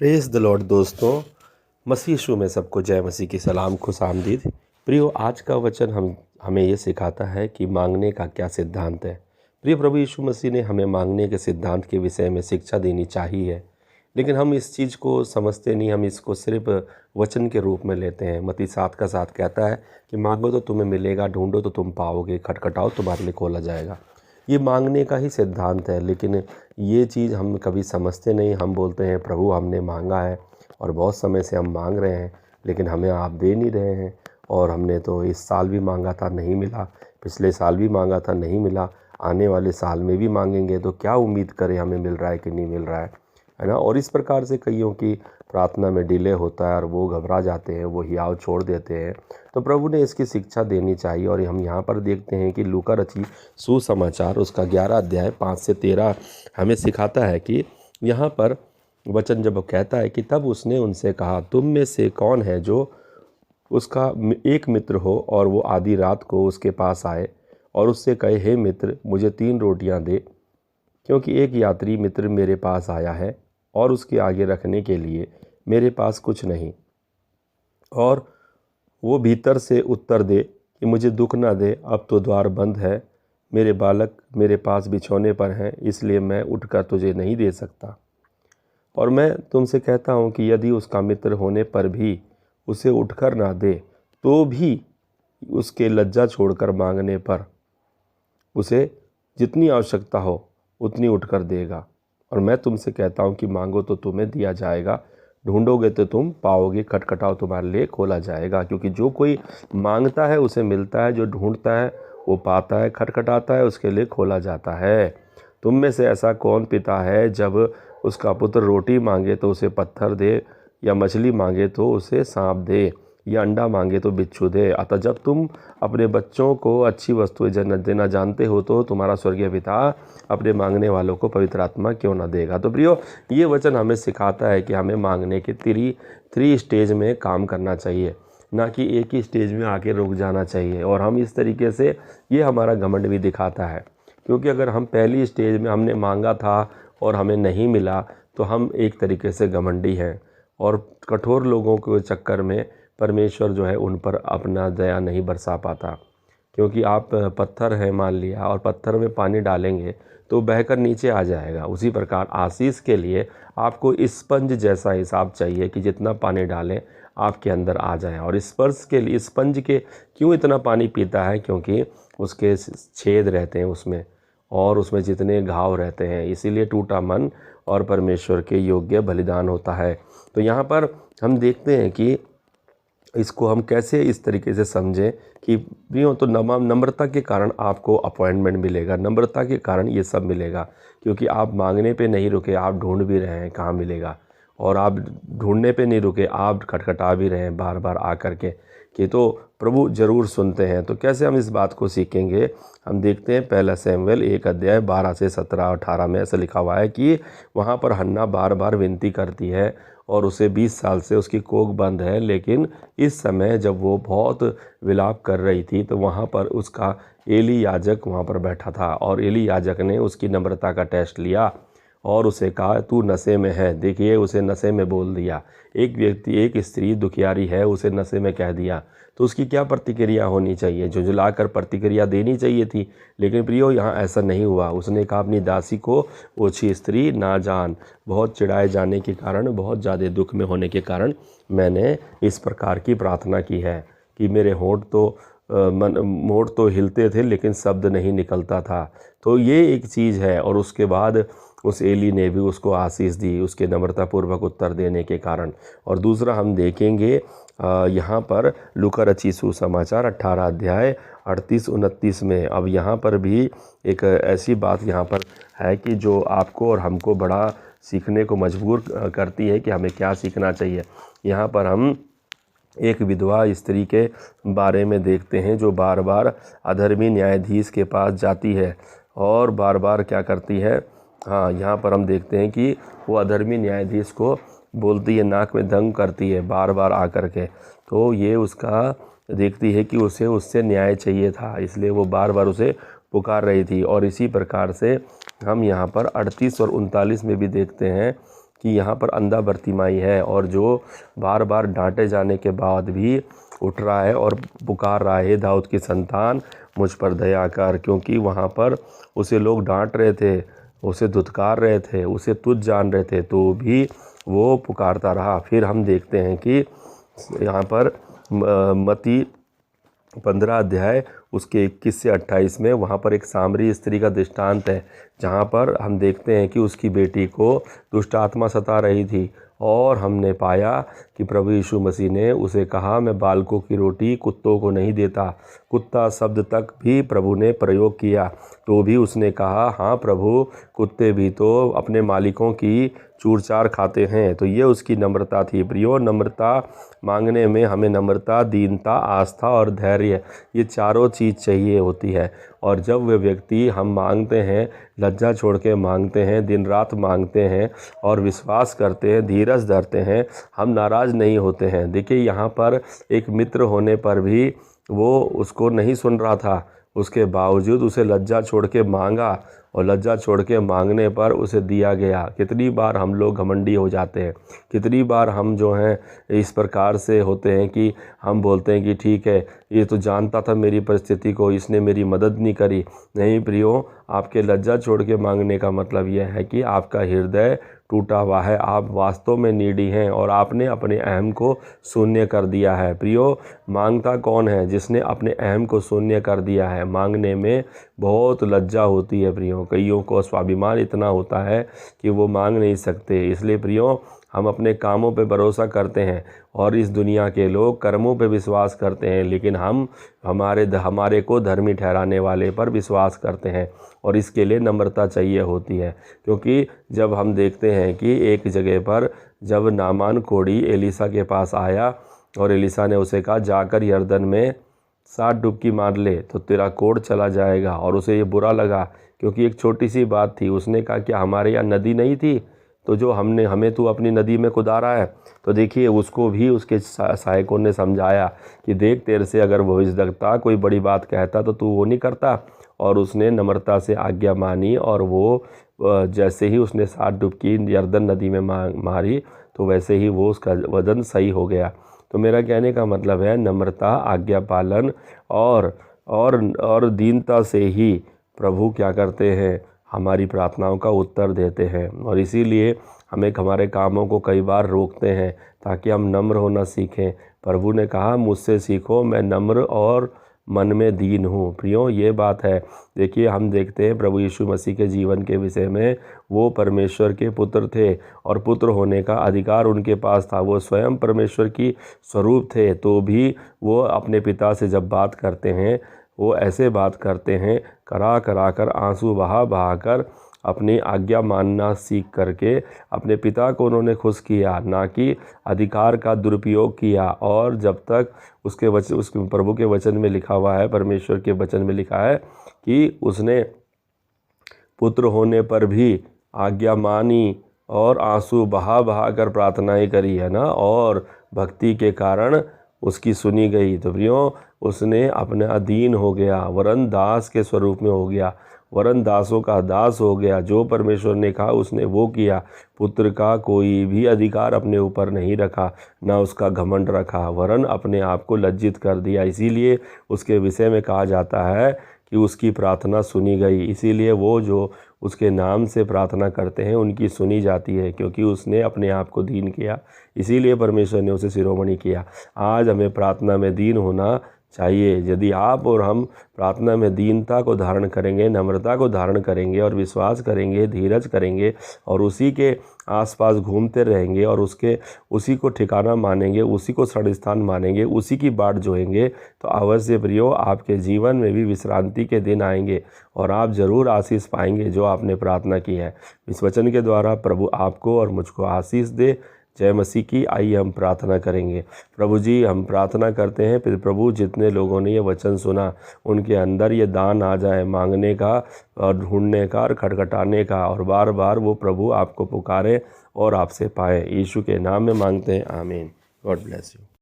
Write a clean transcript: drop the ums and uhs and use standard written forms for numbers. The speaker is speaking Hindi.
प्रेज द लॉर्ड दोस्तों, मसीह यीशु में सबको जय मसीह की सलाम खुश आमदीद। प्रियो, आज का वचन हमें ये सिखाता है कि मांगने का क्या सिद्धांत है। प्रिय प्रभु यीशु मसीह ने हमें मांगने के सिद्धांत के विषय में शिक्षा देनी चाहिए, लेकिन हम इस चीज़ को समझते नहीं। हम इसको सिर्फ वचन के रूप में लेते हैं। मत्ती 7:7 कहता है कि मांगो तो तुम्हें मिलेगा, ढूंढो तो तुम पाओगे, खटखटाओ तुम्हारे लिए खोला जाएगा। ये मांगने का ही सिद्धांत है, लेकिन ये चीज़ हम कभी समझते नहीं। हम बोलते हैं प्रभु हमने मांगा है और बहुत समय से हम मांग रहे हैं, लेकिन हमें आप दे नहीं रहे हैं। और हमने तो इस साल भी मांगा था, नहीं मिला, पिछले साल भी मांगा था, नहीं मिला, आने वाले साल में भी मांगेंगे तो क्या उम्मीद करें हमें मिल रहा है कि नहीं मिल रहा है ना। और इस प्रकार से कईयों की प्रार्थना में डिले होता है और वो घबरा जाते हैं, वो हियाव छोड़ देते हैं। तो प्रभु ने इसकी शिक्षा देनी चाहिए। और हम यहाँ पर देखते हैं कि लूका रचित सुसमाचार उसका 11 अध्याय 5 से 13 हमें सिखाता है कि यहाँ पर वचन जब कहता है कि तब उसने उनसे कहा, तुम में से कौन है जो उसका एक मित्र हो और वो आधी रात को उसके पास आए और उससे कहे, हे मित्र, मुझे 3 रोटियां दे, क्योंकि एक यात्री मित्र मेरे पास आया है और उसके आगे रखने के लिए मेरे पास कुछ नहीं। और वो भीतर से उत्तर दे कि मुझे दुख ना दे, अब तो द्वार बंद है, मेरे बालक मेरे पास बिछौने पर हैं, इसलिए मैं उठकर तुझे नहीं दे सकता। और मैं तुमसे कहता हूँ कि यदि उसका मित्र होने पर भी उसे उठकर ना दे, तो भी उसके लज्जा छोड़कर मांगने पर उसे जितनी आवश्यकता हो उतनी उठकर देगा। और मैं तुमसे कहता हूँ कि मांगो तो तुम्हें दिया जाएगा, ढूंढोगे तो तुम पाओगे, खटखटाओ तुम्हारे लिए खोला जाएगा। क्योंकि जो कोई मांगता है उसे मिलता है, जो ढूंढता है वो पाता है, खटखटाता है उसके लिए खोला जाता है। तुम में से ऐसा कौन पिता है जब उसका पुत्र रोटी मांगे तो उसे पत्थर दे, या मछली मांगे तो उसे सांप दे, या अंडा मांगे तो बिच्छू दे? अतः जब तुम अपने बच्चों को अच्छी वस्तुएं देना जानते हो तो तुम्हारा स्वर्गीय पिता अपने मांगने वालों को पवित्र आत्मा क्यों ना देगा। तो प्रियो, ये वचन हमें सिखाता है कि हमें मांगने के थ्री स्टेज में काम करना चाहिए, ना कि एक ही स्टेज में आके रुक जाना चाहिए। और हम इस तरीके से, ये हमारा घमंड भी दिखाता है, क्योंकि अगर हम पहली स्टेज में हमने मांगा था और हमें नहीं मिला तो हम एक तरीके से घमंडी हैं। और कठोर लोगों के चक्कर में परमेश्वर जो है उन पर अपना दया नहीं बरसा पाता। क्योंकि आप पत्थर हैं मान लिया, और पत्थर में पानी डालेंगे तो बहकर नीचे आ जाएगा। उसी प्रकार आशीष के लिए आपको स्पंज जैसा हिसाब चाहिए कि जितना पानी डालें आपके अंदर आ जाए। और स्पर्श के लिए स्पंज के क्यों इतना पानी पीता है? क्योंकि उसके छेद रहते हैं उसमें, और उसमें जितने घाव रहते हैं, इसीलिए टूटा मन और परमेश्वर के योग्य बलिदान होता है। तो यहाँ पर हम देखते हैं कि इसको हम कैसे इस तरीके से समझें कि प्रियो, तो नम्रता के कारण आपको अपॉइंटमेंट मिलेगा, नम्रता के कारण ये सब मिलेगा। क्योंकि आप मांगने पे नहीं रुके, आप ढूंढ भी रहे हैं कहाँ मिलेगा, और आप ढूंढने पे नहीं रुके, आप खटखटा भी रहे हैं बार बार आकर के कि तो प्रभु ज़रूर सुनते हैं। तो कैसे हम इस बात को सीखेंगे? हम देखते हैं 1 शमूएल 1 अध्याय 12 से 17-18 में ऐसा लिखा हुआ है कि वहाँ पर हन्ना बार बार विनती करती है और उसे 20 साल से उसकी कोख बंद है। लेकिन इस समय जब वो बहुत विलाप कर रही थी तो वहाँ पर उसका एली याजक वहाँ पर बैठा था, और एली याजक ने उसकी नम्रता का टेस्ट लिया और उसे कहा, तू नशे में है। देखिए, उसे नशे में बोल दिया। एक व्यक्ति, एक स्त्री दुखियारी है, उसे नशे में कह दिया, तो उसकी क्या प्रतिक्रिया होनी चाहिए? झुंझुलाकर प्रतिक्रिया देनी चाहिए थी। लेकिन प्रियो, यहाँ ऐसा नहीं हुआ। उसने कहा, अपनी दासी को ओछी स्त्री ना जान। बहुत चिढ़ाए जाने के कारण, बहुत ज़्यादा दुख में होने के कारण मैंने इस प्रकार की प्रार्थना की है कि मेरे होंठ तो हिलते थे लेकिन शब्द नहीं निकलता था। तो ये एक चीज़ है। और उसके बाद उस एली ने भी उसको आशीष दी, उसके नम्रतापूर्वक उत्तर देने के कारण। और दूसरा हम देखेंगे यहाँ पर लूका रचित सुसमाचार 18 अध्याय 38-29 में। अब यहाँ पर भी एक ऐसी बात यहाँ पर है कि जो आपको और हमको बड़ा सीखने को मजबूर करती है कि हमें क्या सीखना चाहिए। यहाँ पर हम एक विधवा स्त्री के बारे में देखते हैं जो बार बार अधर्मी न्यायाधीश के पास जाती है और बार बार क्या करती है। हाँ, यहाँ पर हम देखते हैं कि वो अधर्मी न्यायाधीश को बोलती है, नाक में दंग करती है बार बार आकर के। तो ये उसका देखती है कि उसे उससे न्याय चाहिए था, इसलिए वो बार बार उसे पुकार रही थी। और इसी प्रकार से हम यहाँ पर 38 और 39 में भी देखते हैं कि यहाँ पर अंधा बरतिमाई है और जो बार बार डांटे जाने के बाद भी उठ रहा है और पुकार रहा है, हे दाऊद की संतान मुझ पर दया कर। क्योंकि वहाँ पर उसे लोग डांट रहे थे, उसे धुतकार रहे थे, उसे तुच्छ जान रहे थे, तो भी वो पुकारता रहा। फिर हम देखते हैं कि यहाँ पर मत्ती 15 अध्याय उसके 21 से 28 में वहाँ पर एक सामरी स्त्री का दृष्टांत है, जहाँ पर हम देखते हैं कि उसकी बेटी को दुष्ट आत्मा सता रही थी और हमने पाया कि प्रभु यीशु मसीह ने उसे कहा, मैं बालकों की रोटी कुत्तों को नहीं देता। कुत्ता शब्द तक भी प्रभु ने प्रयोग किया, तो भी उसने कहा, हाँ प्रभु, कुत्ते भी तो अपने मालिकों की चूर-चार खाते हैं। तो ये उसकी नम्रता थी। प्रियो, नम्रता मांगने में हमें नम्रता, दीनता, आस्था और धैर्य, ये चारों चीज़ चाहिए होती है। और जब वे व्यक्ति हम मांगते हैं, लज्जा छोड़ के मांगते हैं, दिन रात मांगते हैं और विश्वास करते हैं, धीरज धरते हैं, हम नाराज़ नहीं होते हैं। देखिए, यहाँ पर एक मित्र होने पर भी वो उसको नहीं सुन रहा था, उसके बावजूद उसे लज्जा छोड़ के मांगा और लज्जा छोड़ के मांगने पर उसे दिया गया। कितनी बार हम लोग घमंडी हो जाते हैं, कितनी बार हम जो हैं इस प्रकार से होते हैं कि हम बोलते हैं कि ठीक है, ये तो जानता था मेरी परिस्थिति को, इसने मेरी मदद नहीं करी। नहीं प्रियो, आपके लज्जा छोड़ के मांगने का मतलब यह है कि आपका हृदय टूटा हुआ है, आप वास्तव में नीडी हैं और आपने अपने अहम को शून्य कर दिया है। प्रियो, मांगता कौन है? जिसने अपने अहम को शून्य कर दिया है। मांगने में बहुत लज्जा होती है प्रियो, कईयों को स्वाभिमान इतना होता है कि वो मांग नहीं सकते। इसलिए प्रियो, हम अपने कामों पे भरोसा करते हैं और इस दुनिया के लोग कर्मों पे विश्वास करते हैं, लेकिन हम हमारे को धर्मी ठहराने वाले पर विश्वास करते हैं। और इसके लिए नम्रता चाहिए होती है, क्योंकि जब हम देखते हैं कि एक जगह पर जब नामान कोढ़ी एलीसा के पास आया और एलीसा ने उसे कहा, जाकर यरदन में 7 डुबकी मार ले तो तेरा कोढ़ चला जाएगा। और उसे ये बुरा लगा, क्योंकि एक छोटी सी बात थी। उसने कहा, क्या हमारे यहाँ नदी नहीं थी तो जो हमें तू अपनी नदी में कुदा रहा है? तो देखिए, उसको भी उसके सहायकों ने समझाया कि देख, तेरे से अगर भविष्यद्वक्ता कोई बड़ी बात कहता तो तू वो नहीं करता। और उसने नम्रता से आज्ञा मानी और वो जैसे ही उसने 7 डुबकी यरदन नदी में मारी तो वैसे ही वो उसका वजन सही हो गया। तो मेरा कहने का मतलब है, नम्रता, आज्ञा पालन और दीनता से ही प्रभु क्या करते हैं, हमारी प्रार्थनाओं का उत्तर देते हैं। और इसीलिए हमें हमारे कामों को कई बार रोकते हैं ताकि हम नम्र होना सीखें। प्रभु ने कहा, मुझसे सीखो, मैं नम्र और मन में दीन हूँ। प्रियो, ये बात है। देखिए, हम देखते हैं प्रभु यीशु मसीह के जीवन के विषय में, वो परमेश्वर के पुत्र थे और पुत्र होने का अधिकार उनके पास था। वो स्वयं परमेश्वर की स्वरूप थे, तो भी वो अपने पिता से जब बात करते हैं, वो ऐसे बात करते हैं, करा कर आंसू बहा कर अपनी आज्ञा मानना सीख करके अपने पिता को उन्होंने खुश किया, ना कि अधिकार का दुरुपयोग किया। और जब तक उसके प्रभु के वचन में लिखा हुआ है, परमेश्वर के वचन में लिखा है कि उसने पुत्र होने पर भी आज्ञा मानी और आंसू बहा कर प्रार्थनाएं करी, है ना, और भक्ति के कारण उसकी सुनी गई। तो प्रियो, उसने अपने अधीन हो गया, वरन दास के स्वरूप में हो गया, वरन दासों का दास हो गया। जो परमेश्वर ने कहा उसने वो किया। पुत्र का कोई भी अधिकार अपने ऊपर नहीं रखा, ना उसका घमंड रखा, वरन अपने आप को लज्जित कर दिया। इसीलिए उसके विषय में कहा जाता है कि उसकी प्रार्थना सुनी गई। इसीलिए वो जो उसके नाम से प्रार्थना करते हैं उनकी सुनी जाती है, क्योंकि उसने अपने आप को दीन किया। इसीलिए परमेश्वर ने उसे शिरोमणि किया। आज हमें प्रार्थना में दीन होना चाहिए। यदि आप और हम प्रार्थना में दीनता को धारण करेंगे, नम्रता को धारण करेंगे और विश्वास करेंगे, धीरज करेंगे और उसी के आसपास घूमते रहेंगे और उसी को ठिकाना मानेंगे, उसी को शरण स्थान मानेंगे, उसी की बाट जोएंगे, तो अवश्य प्रियो, आपके जीवन में भी विश्रांति के दिन आएंगे और आप ज़रूर आशीष पाएंगे जो आपने प्रार्थना की है। इस वचन के द्वारा प्रभु आपको और मुझको आशीष दे। जय मसीह की। आइए हम प्रार्थना करेंगे। प्रभु जी, हम प्रार्थना करते हैं, फिर प्रभु जितने लोगों ने ये वचन सुना उनके अंदर ये दान आ जाए, मांगने का और ढूंढने का और खटखटाने का, और बार बार वो प्रभु आपको पुकारे और आपसे पाए। यीशु के नाम में मांगते हैं, आमीन। God bless you.